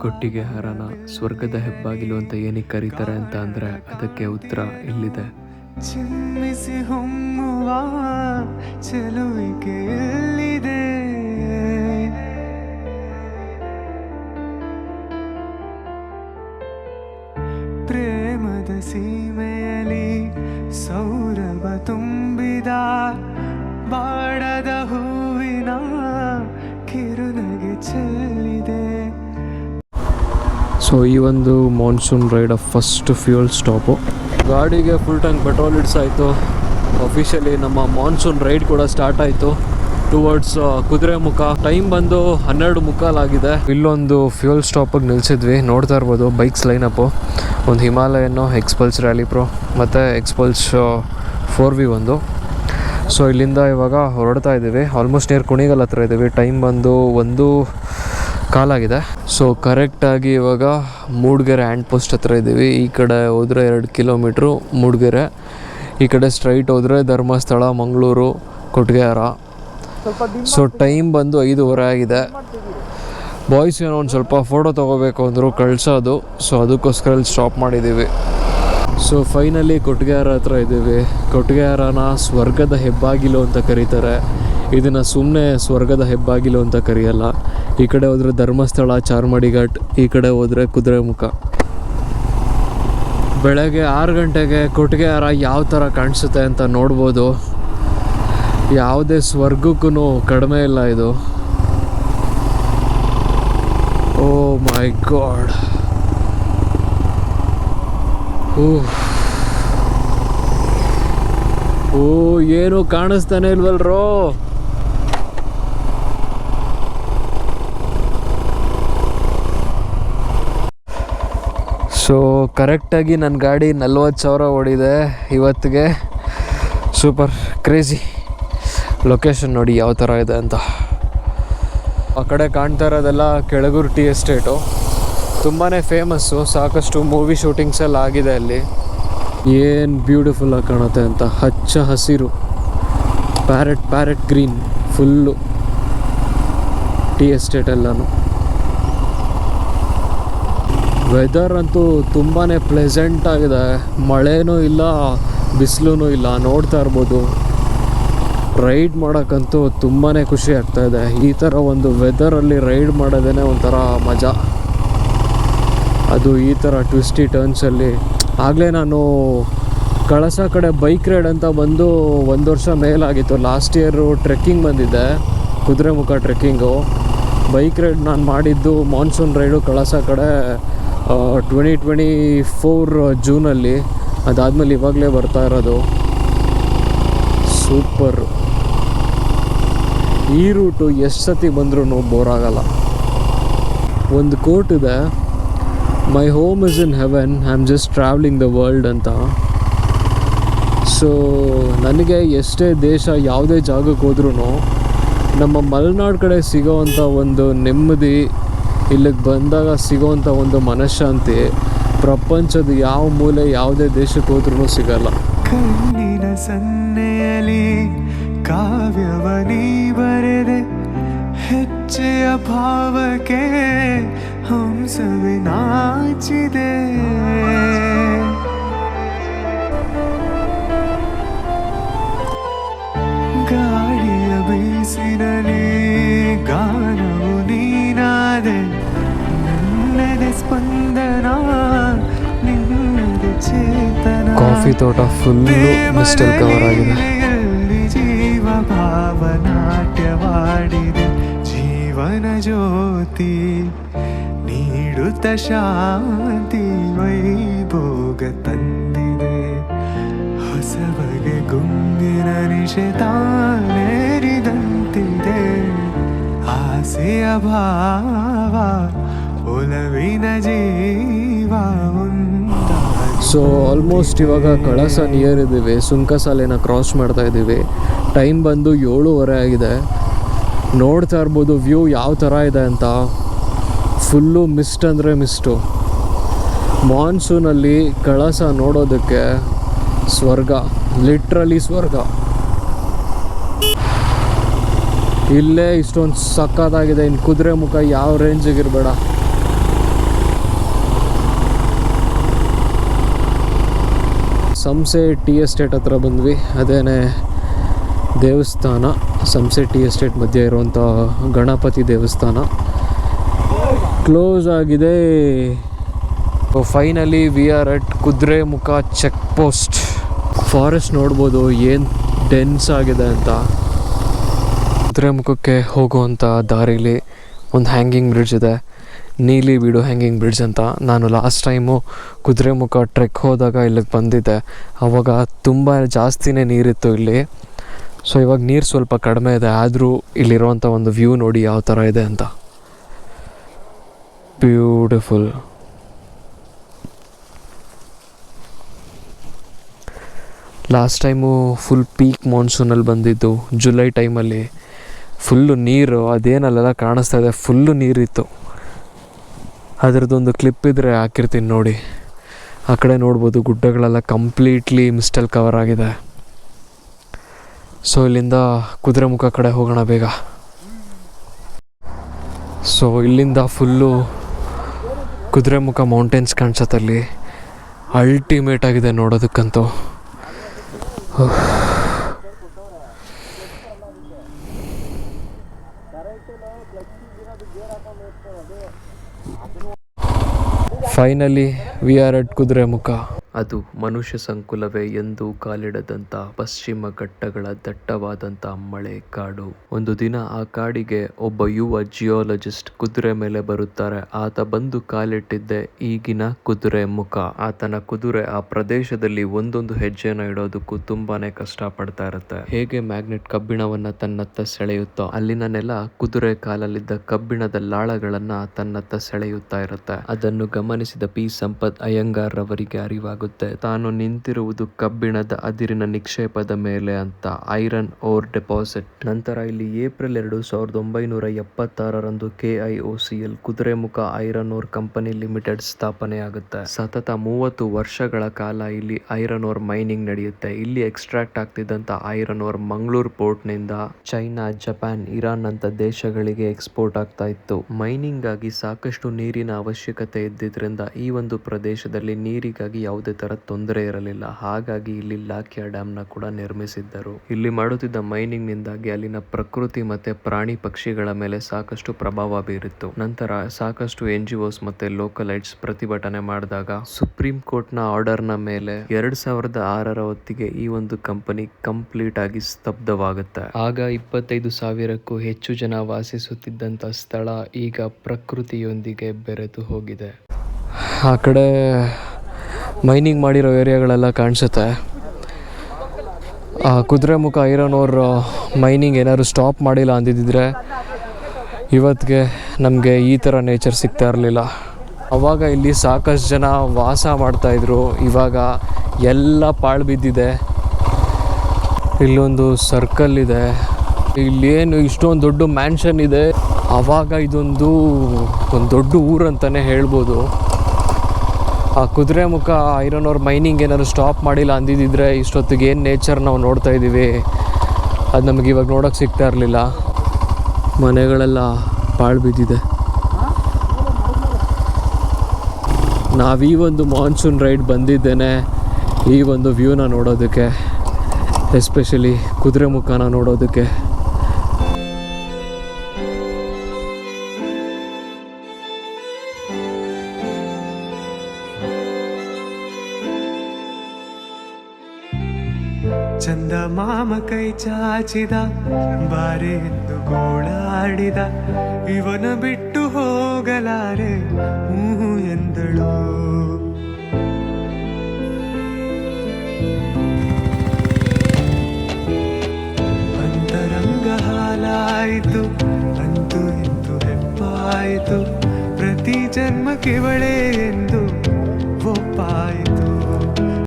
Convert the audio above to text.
ಕೊಟ್ಟಿಗೆ ಹಾರನ ಸ್ವರ್ಗದ ಹೆಬ್ಬಾಗಿಲು ಅಂತ ಏನಕ್ಕೆ ಕರೀತಾರೆ ಅಂತ ಅಂದರೆ ಅದಕ್ಕೆ ಉತ್ತರ ಇಲ್ಲಿದೆ. ಚಿಮ್ಮಿಸಿ ಹೊಮ್ಮುವ ಚೆಲುವಿಕೆ ಎಲ್ಲಿದೆ, ಪ್ರೇಮದ ಸೀಮೆಯಲ್ಲಿ ಸೌರಭ ತುಂಬಿದ ಬಾಡದ ಹೂವಿನ ಕಿರುನಗೆ ಚೆಲ್ಲಿದೆ. ಸೊ ಈ ಒಂದು monsoon ride first fuel stop. ಗಾಡಿಗೆ ಫುಲ್ ಟ್ಯಾಂಕ್ ಪೆಟ್ರೋಲ್ ಇಡ್ಸಾಯಿತು. ಅಫಿಷಿಯಲಿ ನಮ್ಮ ಮಾನ್ಸೂನ್ ರೈಡ್ ಕೂಡ ಸ್ಟಾರ್ಟ್ ಆಯಿತು ಟುವರ್ಡ್ಸ್ ಕುದುರೆಮುಖ. ಟೈಮ್ ಬಂದು 12:15 ಆಗಿದೆ. ಇಲ್ಲೊಂದು ಫ್ಯೂಯಲ್ ಸ್ಟಾಪಿಗೆ ನಿಲ್ಸಿದ್ವಿ. ನೋಡ್ತಾ ಇರ್ಬೋದು ಬೈಕ್ಸ್ ಲೈನಪ್ಪು. ಒಂದು ಹಿಮಾಲಯನ್ನು ಎಕ್ಸ್ಪಲ್ಸ್ ರ್ಯಾಲಿ ಪ್ರೋ ಮತ್ತು ಎಕ್ಸ್ಪಲ್ಸ್ 4V1. ಸೊ ಇಲ್ಲಿಂದ ಇವಾಗ ಹೊರಡ್ತಾ ಇದ್ದೀವಿ. ಆಲ್ಮೋಸ್ಟ್ ನಿಯರ್ ಕುಣಿಗಲ್ ಹತ್ರ ಇದ್ದೀವಿ. ಟೈಮ್ ಬಂದು 1:15 ಆಗಿದೆ. ಸೊ ಕರೆಕ್ಟಾಗಿ ಇವಾಗ ಮೂಡಿಗೆರೆ ಹ್ಯಾಂಡ್ ಪೋಸ್ಟ್ ಹತ್ರ ಇದ್ದೀವಿ. ಈ ಕಡೆ ಹೋದರೆ 2 ಕಿಲೋಮೀಟ್ರು ಮೂಡಿಗೆರೆ, ಈ ಕಡೆ ಸ್ಟ್ರೈಟ್ ಹೋದರೆ ಧರ್ಮಸ್ಥಳ, ಮಂಗಳೂರು, ಕೊಟ್ಟಿಗೆಹಾರ. ಸೊ ಟೈಮ್ ಬಂದು 5:15 ಆಗಿದೆ. ಬಾಯ್ಸ್ ಏನೋ ಒಂದು ಸ್ವಲ್ಪ ಫೋಟೋ ತೊಗೋಬೇಕು ಅಂದರು, ಕಳ್ಸೋದು. ಸೊ ಅದಕ್ಕೋಸ್ಕರ ಇಲ್ಲಿ ಸ್ಟಾಪ್ ಮಾಡಿದ್ದೀವಿ. ಸೊ ಫೈನಲಿ ಕೊಟ್ಟಿಗೆಹಾರ ಹತ್ರ ಇದ್ದೀವಿ. ಕೊಟ್ಟಿಗೆಹಾರನ ಸ್ವರ್ಗದ ಹೆಬ್ಬಾಗಿಲು ಅಂತ ಕರೀತಾರೆ. ಇದನ್ನು ಸುಮ್ಮನೆ ಸ್ವರ್ಗದ ಹೆಬ್ಬಾಗಿಲು ಅಂತ ಕರೆಯಲ್ಲ. ಈ ಕಡೆ ಹೋದರೆ ಧರ್ಮಸ್ಥಳ, ಚಾರ್ಮಾಡಿ ಘಾಟ್, ಈ ಕಡೆ ಹೋದರೆ ಕುದುರೆಮುಖ. ಬೆಳಗ್ಗೆ 6 ಗಂಟೆಗೆ ಕೊಟ್ಟಿಗೆಹಾರ ಯಾವ ಥರ ಕಾಣಿಸುತ್ತೆ ಅಂತ ನೋಡ್ಬೋದು. ಯಾವುದೇ ಸ್ವರ್ಗಕ್ಕೂ ಕಡಿಮೆ ಇಲ್ಲ ಇದು. ಓ ಮೈ ಗಾಡ್. ಓ ಏನು ಕಾಣಿಸ್ತಾನೆ ಇಲ್ವಲ್ರೋ. ಸೊ ಕರೆಕ್ಟಾಗಿ ನನ್ನ ಗಾಡಿ 40,000 ಓಡಿದೆ ಇವತ್ತಿಗೆ. Super crazy. ಲೊಕೇಶನ್ ನೋಡಿ ಯಾವ ಥರ ಇದೆ ಅಂತ. ಆ ಕಡೆ ಕಾಣ್ತಾ ಇರೋದೆಲ್ಲ ಕೆಳಗೂರು ಟೀ ಎಸ್ಟೇಟು. ತುಂಬಾ ಫೇಮಸ್ಸು. ಸಾಕಷ್ಟು ಮೂವಿ ಶೂಟಿಂಗ್ಸ್ ಎಲ್ಲ ಆಗಿದೆ ಅಲ್ಲಿ. ಏನು ಬ್ಯೂಟಿಫುಲ್ಲಾಗಿ ಕಾಣುತ್ತೆ ಅಂತ. ಹಚ್ಚ ಹಸಿರು, parrot green full tea estate ಎಲ್ಲನೂ. ವೆದರ್ ಅಂತೂ ತುಂಬಾ ಪ್ಲೆಸೆಂಟ್ ಆಗಿದೆ. ಮಳೆನೂ ಇಲ್ಲ, ಬಿಸಿಲೂ ಇಲ್ಲ. ನೋಡ್ತಾ ಇರ್ಬೋದು. ರೈಡ್ ಮಾಡೋಕ್ಕಂತೂ ತುಂಬಾ ಖುಷಿ ಆಗ್ತಾಯಿದೆ. ಈ ಥರ ಒಂದು ವೆದರಲ್ಲಿ ರೈಡ್ ಮಾಡೋದೇ ಒಂಥರ ಮಜಾ. ಅದು ಈ ಥರ ಟ್ವಿಸ್ಟಿ ಟರ್ನ್ಸಲ್ಲಿ. ಆಗಲೇ ನಾನು ಕಳಸ ಕಡೆ ಬೈಕ್ ರೈಡ್ ಅಂತ ಬಂದು 1 ವರ್ಷ ಮೇಲಾಗಿತ್ತು. ಲಾಸ್ಟ್ ಇಯರು ಟ್ರೆಕ್ಕಿಂಗ್ ಬಂದಿದ್ದೆ, ಕುದುರೆಮುಖ ಟ್ರೆಕ್ಕಿಂಗು. ಬೈಕ್ ರೈಡ್ ನಾನು ಮಾಡಿದ್ದು ಮಾನ್ಸೂನ್ ರೈಡು ಕಳಸ ಕಡೆ 2024 ಜೂನಲ್ಲಿ. ಅದಾದಮೇಲೆ ಇವಾಗಲೇ ಬರ್ತಾ ಇರೋದು. ಸೂಪರು. ಈ ರೂಟು ಎಷ್ಟು ಸತಿ ಬಂದ್ರೂ ಬೋರ್ ಆಗಲ್ಲ. ಒಂದು ಕೋಟ್ ಇದೆ, my home is in heaven, I am just travelling the world ಅಂತ. ಸೊ ನನಗೆ ಎಷ್ಟೇ ದೇಶ ಯಾವುದೇ ಜಾಗಕ್ಕೆ ಹೋದ್ರೂ ನಮ್ಮ ಮಲೆನಾಡು ಕಡೆ ಸಿಗೋವಂಥ ಒಂದು ನೆಮ್ಮದಿ, ಇಲ್ಲಿಗೆ ಬಂದಾಗ ಸಿಗೋವಂಥ ಒಂದು ಮನಃಶಾಂತಿ ಪ್ರಪಂಚದ ಯಾವ ಮೂಲೆ ಯಾವುದೇ ದೇಶಕ್ಕೆ ಹೋದ್ರೂ ಸಿಗಲ್ಲ. ಕಣ್ಣಿನ ಸನ್ನೆಯಲ್ಲಿ ಕಾವ್ಯವನಿ ಬರೆದೆ, ಹೆಜ್ಜೆಯ ಭಾವಕ್ಕೆ ಹಂಸವೇ ನಾಚಿದೆ. ಗಾಳಿಯ ಬೀಸಿನಲ್ಲಿ ಗಾನವು ನೀನಾದೆ, ನನ್ನದೇ ಸ್ಪಂದನ, ನಿನ್ನದೇ ಚೇತನ. ಕಾಫಿ ತೋಟ ಫುಲ್ಲು ಮಿಸ್ಟಲ್ ಕವರ್ ಆಗಿದೆ. ಜೀವ ಭಾವನಾಟ್ಯವಾಡಿದೆ, ಜೀವನ ಜ್ಯೋತಿ ನೀಡುತ್ತ ಶಾಂತಿ ವೈಭೋಗ ತಂದಿದೆ. ಹೊಸ ಬಗೆ ಗುಂಗಿನ ನಿಷೇಧಾನೇರಿದಂತಿದೆ, ಆಸೆಯ ಭಾವ ಒಲವಿನ ಜೀವ. ಸೊ ಆಲ್ಮೋಸ್ಟ್ ಇವಾಗ ಕಳಸ ನಿಯರ್ ಇದ್ದೀವಿ. ಸುಂಕಸಾಲೆನ ಕ್ರಾಸ್ ಮಾಡ್ತಾ ಇದ್ದೀವಿ. ಟೈಮ್ ಬಂದು 7:15 ಆಗಿದೆ. ನೋಡ್ತಾ ಇರ್ಬೋದು ವ್ಯೂ ಯಾವ ಥರ ಇದೆ ಅಂತ. ಫುಲ್ಲು ಮಿಸ್ಟ್ ಅಂದರೆ ಮಿಸ್ಟು. ಮಾನ್ಸೂನಲ್ಲಿ ಕಳಸ ನೋಡೋದಕ್ಕೆ ಸ್ವರ್ಗ, ಲಿಟ್ರಲಿ ಸ್ವರ್ಗ. ಇಲ್ಲೇ ಇಷ್ಟೊಂದು ಸಕ್ಕತ್ತಾಗಿದೆ. ಇನ್ನು ಕುದುರೆಮುಖ ಯಾವ ರೇಂಜಿಗೆ ಇರಬೇಡ. ಸಂಸೆ ಟೀ ಎಸ್ಟೇಟ್ ಹತ್ರ ಬಂದ್ವಿ. ಅದೇನೇ ದೇವಸ್ಥಾನ, ಸಂಸೆ ಟೀ ಎಸ್ಟೇಟ್ ಮಧ್ಯೆ ಇರುವಂಥ ಗಣಪತಿ ದೇವಸ್ಥಾನ ಕ್ಲೋಸ್ ಆಗಿದೆ. Finally we are at Kudremukh check post. Forest ನೋಡ್ಬೋದು ಏನು ಡೆನ್ಸ್ ಆಗಿದೆ ಅಂತ. ಕುದುರೆಮುಖಕ್ಕೆ ಹೋಗುವಂಥ ದಾರಿಲಿ ಒಂದು ಹ್ಯಾಂಗಿಂಗ್ ಬ್ರಿಡ್ಜ್ ಇದೆ, ನೀಲಿ ಬೀಡು ಹ್ಯಾಂಗಿಂಗ್ ಬ್ರಿಡ್ಜ್ ಅಂತ. ನಾನು ಲಾಸ್ಟ್ ಟೈಮು ಕುದುರೆಮುಖ ಟ್ರೆಕ್ ಹೋದಾಗ ಇಲ್ಲಿಗೆ ಬಂದಿದ್ದೆ. ಆವಾಗ ತುಂಬ ಜಾಸ್ತಿನೇ ನೀರಿತ್ತು ಇಲ್ಲಿ. ಸೊ ಇವಾಗ ನೀರು ಸ್ವಲ್ಪ ಕಡಿಮೆ ಇದೆ, ಆದರೂ ಇಲ್ಲಿರುವಂಥ ಒಂದು ವ್ಯೂ ನೋಡಿ ಯಾವ ಥರ ಇದೆ ಅಂತ. Beautiful. Last time full peak ಮಾನ್ಸೂನಲ್ಲಿ ಬಂದಿದ್ದು, ಜುಲೈ ಟೈಮಲ್ಲಿ. ಫುಲ್ಲು ನೀರು, ಅದೇನಲ್ಲೆಲ್ಲ ಕಾಣಿಸ್ತಾ ಇದೆ, ಫುಲ್ಲು ನೀರಿತ್ತು. ಅದರದ್ದೊಂದು ಕ್ಲಿಪ್ ಇದ್ದರೆ ಹಾಕಿರ್ತೀನಿ ನೋಡಿ. ಆ ಕಡೆ ನೋಡ್ಬೋದು ಗುಡ್ಡಗಳೆಲ್ಲ ಕಂಪ್ಲೀಟ್ಲಿ ಮಿಸ್ಟಲ್ಲಿ ಕವರ್ ಆಗಿದೆ. ಸೊ ಇಲ್ಲಿಂದ ಕುದುರೆಮುಖ ಕಡೆ ಹೋಗೋಣ ಬೇಗ. ಸೊ ಇಲ್ಲಿಂದ ಫುಲ್ಲು ಕುದುರೆಮುಖ ಮೌಂಟೇನ್ಸ್ ಕಾಣಿಸತ್ತಲ್ಲಿ. ಅಲ್ಟಿಮೇಟ್ ಆಗಿದೆ ನೋಡೋದಕ್ಕಂತೂ. Finally we are at Kudremukh. ಅದು ಮನುಷ್ಯ ಸಂಕುಲವೇ ಎಂದು ಕಾಲಿಡದಂಥ ಪಶ್ಚಿಮ ಘಟ್ಟಗಳ ದಟ್ಟವಾದಂಥ ಮಳೆ ಕಾಡು. ಒಂದು ದಿನ ಆ ಕಾಡಿಗೆ ಒಬ್ಬ ಯುವ ಜಿಯೋಲಜಿಸ್ಟ್ ಕುದುರೆ ಮೇಲೆ ಬರುತ್ತಾರೆ. ಆತ ಬಂದು ಕಾಲಿಟ್ಟಿದ್ದೆ ಈಗಿನ ಕುದುರೆಮುಖ. ಆತನ ಕುದುರೆ ಆ ಪ್ರದೇಶದಲ್ಲಿ ಒಂದೊಂದು ಹೆಜ್ಜೆನ ಇಡೋದಕ್ಕೂ ತುಂಬಾನೇ ಕಷ್ಟ ಪಡ್ತಾ ಇರುತ್ತೆ. ಹೇಗೆ ಮ್ಯಾಗ್ನೆಟ್ ಕಬ್ಬಿಣವನ್ನ ತನ್ನತ್ತ ಸೆಳೆಯುತ್ತೋ, ಅಲ್ಲಿನ ನೆಲ ಕುದುರೆ ಕಾಲಲ್ಲಿದ್ದ ಕಬ್ಬಿಣದ ಲಾಳಗಳನ್ನ ತನ್ನತ್ತ ಸೆಳೆಯುತ್ತಾ ಇರುತ್ತೆ. ಅದನ್ನು ಗಮನಿಸಿದ ಪಿ ಸಂಪತ್ ಅಯ್ಯಂಗಾರ್ ರವರಿಗೆ ಅರಿವಾಗುತ್ತೆ, ತಾನು ನಿಂತಿರುವುದು ಕಬ್ಬಿಣದ ಅದಿರಿನ ನಿಕ್ಷೇಪದ ಮೇಲೆ ಅಂತ. Iron ore deposit. ನಂತರ ಇಲ್ಲಿ April 2, 1976 KIOCL Kudremukh Iron Ore Company Limited ಸ್ಥಾಪನೆಯಾಗುತ್ತೆ. ಸತತ 30 ವರ್ಷಗಳ ಕಾಲ ಇಲ್ಲಿ ಐರನ್ ಓರ್ ಮೈನಿಂಗ್ ನಡೆಯುತ್ತೆ. ಇಲ್ಲಿ ಎಕ್ಸ್ಟ್ರಾಕ್ಟ್ ಆಗ್ತಿದ್ದಂತ ಐರನ್ ಓರ್ ಮಂಗಳೂರು ಪೋರ್ಟ್ ನಿಂದ ಚೈನಾ, ಜಪಾನ್, ಇರಾನ್ ಅಂತ ದೇಶಗಳಿಗೆ ಎಕ್ಸ್ಪೋರ್ಟ್ ಆಗ್ತಾ ಇತ್ತು. ಮೈನಿಂಗ್ ಆಗಿ ಸಾಕಷ್ಟು ನೀರಿನ ಅವಶ್ಯಕತೆ ಇದ್ದಿದ್ರಿಂದ ಈ ಒಂದು ಪ್ರದೇಶದಲ್ಲಿ ನೀರಿಗಾಗಿ ಯಾವುದೇ ತರ ತೊಂದರೆ ಇರಲಿಲ್ಲ. ಹಾಗಾಗಿ ಇಲ್ಲಿ ಲಾಕಿಯಾ ಡ್ಯಾಮ್ ನ ಕೂಡ ನಿರ್ಮಿಸಿದ್ದರು. ಇಲ್ಲಿ ಮಾಡುತ್ತಿದ್ದ ಮೈನಿಂಗ್ ನಿಂದಾಗಿ ಅಲ್ಲಿನ ಪ್ರಕೃತಿ ಮತ್ತೆ ಪ್ರಾಣಿ ಪಕ್ಷಿಗಳ ಮೇಲೆ ಸಾಕಷ್ಟು ಪ್ರಭಾವ ಬೀರಿತ್ತು. ನಂತರ ಸಾಕಷ್ಟು NGOs ಮತ್ತೆ ಲೋಕಲೈಟ್ಸ್ ಪ್ರತಿಭಟನೆ ಮಾಡಿದಾಗ ಸುಪ್ರೀಂ ಕೋರ್ಟ್ ನ ಆರ್ಡರ್ ನ ಮೇಲೆ 2006 ಹೊತ್ತಿಗೆ ಈ ಒಂದು ಕಂಪನಿ ಕಂಪ್ಲೀಟ್ ಆಗಿ ಸ್ತಬ್ಧವಾಗುತ್ತೆ. ಆಗ 25,000ಕ್ಕೂ ಹೆಚ್ಚು ಜನ ವಾಸಿಸುತ್ತಿದ್ದಂತ ಸ್ಥಳ ಈಗ ಪ್ರಕೃತಿಯೊಂದಿಗೆ ಬೆರೆತು ಹೋಗಿದೆ. ಆ ಕಡೆ ಮೈನಿಂಗ್ ಮಾಡಿರೋ ಏರಿಯಾಗಳೆಲ್ಲ ಕಾಣಿಸುತ್ತೆ. ಕುದುರೆಮುಖ ಐರನ್ ಓರ್ ಮೈನಿಂಗ್ ಏನಾದ್ರು ಸ್ಟಾಪ್ ಮಾಡಿಲ್ಲ ಅಂದಿದ್ದರೆ ಇವತ್ತಿಗೆ ನಮಗೆ ಈ ಥರ ನೇಚರ್ ಸಿಗ್ತಾ ಇರಲಿಲ್ಲ. ಅವಾಗ ಇಲ್ಲಿ ಸಾಕಷ್ಟು ಜನ ವಾಸ ಮಾಡ್ತಾಯಿದ್ರು. ಇವಾಗ ಎಲ್ಲ ಪಾಳು ಬಿದ್ದಿದೆ. ಇಲ್ಲೊಂದು ಸರ್ಕಲ್ ಇದೆ, ಇಲ್ಲೇನು ಇಷ್ಟೊಂದು ದೊಡ್ಡ ಮ್ಯಾನ್ಷನ್ ಇದೆ. ಆವಾಗ ಇದೊಂದು ದೊಡ್ಡ ಊರಂತಲೇ ಹೇಳ್ಬೋದು. ಆ ಕುದುರೆಮುಖ ಐರನ್ ಓರ್ ಮೈನಿಂಗ್ ಏನಾದ್ರು ಸ್ಟಾಪ್ ಮಾಡಿಲ್ಲ ಅಂದಿದ್ದರೆ ಇಷ್ಟೊತ್ತಿಗೆ ಏನು ನೇಚರ್ ನಾವು ನೋಡ್ತಾ ಇದ್ದೀವಿ ಅದು ನಮಗೆ ಇವಾಗ ನೋಡೋಕ್ಕೆ ಸಿಗ್ತಾ ಇರಲಿಲ್ಲ. ಮನೆಗಳೆಲ್ಲ ಪಾಳು ಬಿದ್ದಿದೆ. ನಾವು ಈ ಒಂದು ಮಾನ್ಸೂನ್ ರೈಡ್ ಬಂದಿದ್ದೇನೆ ಈ ಒಂದು ವ್ಯೂನ ನೋಡೋದಕ್ಕೆ, ಎಸ್ಪೆಷಲಿ ಕುದುರೆಮುಖನ ನೋಡೋದಕ್ಕೆ. ಚಂದ ಮಾಮ ಕೈ ಚಾಚಿದ, ಬಾರೆ ಎಂದು ಗೋಳಾಡಿದ, ಇವನ ಬಿಟ್ಟು ಹೋಗಲಾರೆ ಹೂ ಎಂದಳು. ಅಂತರಂಗ ಹಾಲಾಯಿತು, ಅಂತೂ ಇಂತು ಹೆಪ್ಪಾಯಿತು, ಪ್ರತಿ ಜನ್ಮಕ್ಕಿವಳೆ ಎಂದು ಒಪ್ಪಾಯಿತು.